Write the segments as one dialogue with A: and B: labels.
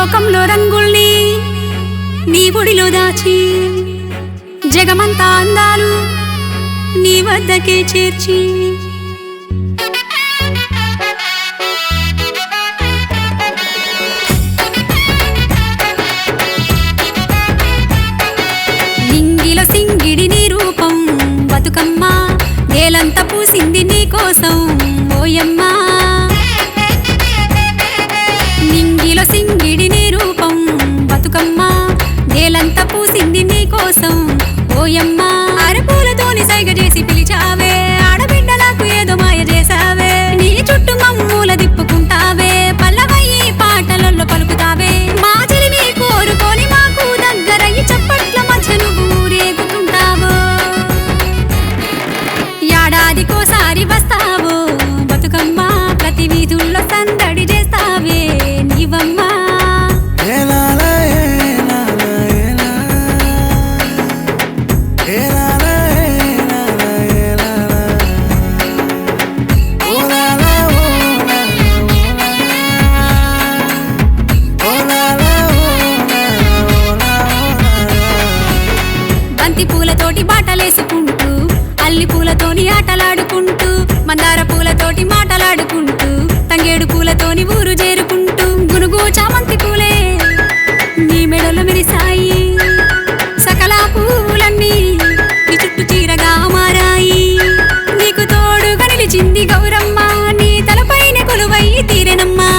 A: లోకంలో రంగుల్ని నీ ఒడిలో దాచి జగమంతా అందాలు నీ వద్దకే చేర్చి నింగిలో సింగిడి నీ రూపం బతుకమ్మ నేలంతా పూసింది నీ కోసం ఓయమ్మా నింగిలో సింగిడి నీ రూపం బతుకమ్మ నేలంతా పూసింది నీ కోసం ఓయమ్మా అరపూలతోని సైగ చేసి పిలిచావే ఆడబిడ్డలకు ఏదో మాయ చేసావే నీ చుట్టూ మమ్ముల దిప్పుకుంటావే పల్లవయ్యి పాటలలో పలుకుతావే మా చెలిని కోరుకొని మాకు దగ్గరయ్యి చప్పట్ల మధ్య నువ్వు ఊరేగుతుంటావో ఏడాదికోసారి వస్తావో బతుకమ్మ ప్రతి వీధుల్లో సందడి చేస్తావే నీవమ్మా బంతి పూలతోటి బాటలేసుకుంటూ అల్లి పూలతోని ఆటలాడుకుంటూ మందార పూలతోటి మాటలాడుకుంటూ తంగేడు పూలతోని ఊరు చేరుకుంటూ గునుగు చామంతి పూలే నీ మెడలు మెరిసాయి సకల పూలన్నీ నీ చుట్టూ చీరగా మారాయి నీకు తోడుగా నిలిచింది గౌరమ్మ నీ తలపైన కొలువై తీరెనమ్మా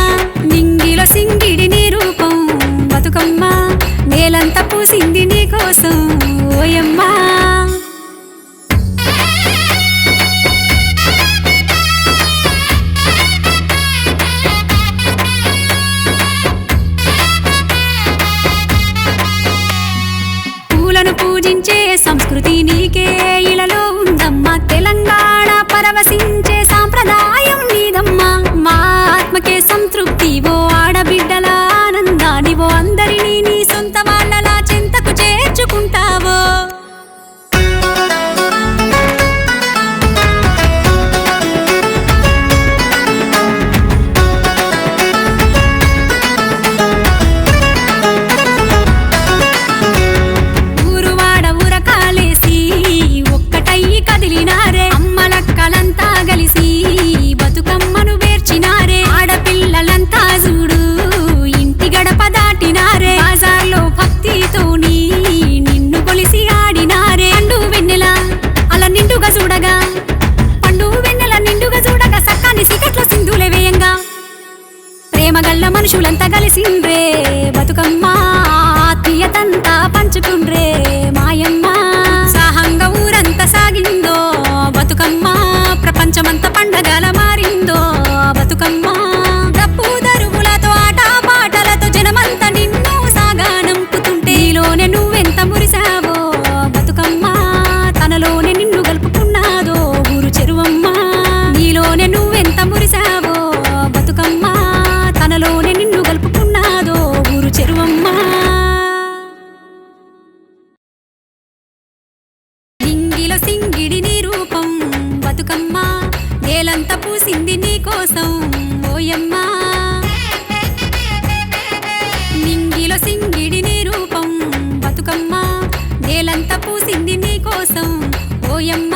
A: నింగిలో సింగిడి నీ రూపం బతుకమ్మ నేలంతా పూసింది నీ కోసం ఓయమ్మా పూలను పూజించే సంస్కృతి నీకే ఇలలో ఉందమ్మా తెలంగాణ పరవశించే సాంప్రదాయం నీదమ్మా మా ఆత్మకే సంతృప్తివో ఆడబిడ్డల ఆనందానివో అందరినీ నీ సొంత వాళ్ళలా చింతకు చేర్చుకుంటావో ఊరువాడ ఉరకాలేసి ఒక్కటయ్యి కదిలినారే అమ్మలక్కలంతా కలిసి బతుకమ్మను వేర్చినారే ఆడపిల్లలంతా చూడు ఇంటి గడప దాటినారే బాజార్లో భక్తితోని నిన్ను కొలిసి ఆడినారే పండు వెన్నెల అలా నిండుగా చూడగా పండు వెన్నెల నిండుగా చూడగా సక్కాని సీకట్లో సింధులే వేయంగా ప్రేమగల్ల మనుషులంతా కలిసిండ్రే బతుకమ్మ ఆత్మీయతంతా పంచుకుండ్రే మాయమ్మ సాహంగా ఊరంతా సాగిందో బతుకమ్మ ప్రపంచమంతా పండగల మారిందో బతుకమ్మ డప్పు దరువులతో ఆట పాటలతో జనమంతా నిన్ను సాగానంపుతుంటే నీలోనే నువ్వెంత మురిసావో బతుకమ్మ తనలోనే నిన్ను గలుపుకున్నాదో ఊరు చెరువమ్మ నీలోనే నువ్వెంత మురిసావో బతుకమ్మ తనలోనే నిన్ను గలుపుకున్నాదో ఊరు చెరువమ్మ నింగిలో సింగిడి నీ రూపం బతుకమ్మ నేలంతా పూసింది నీ కోసం ఓయమ్మా నింగిలో సింగిడి నీ రూపం బతుకమ్మ నేలంతా పూసింది నీ కోసం ఓయమ్మ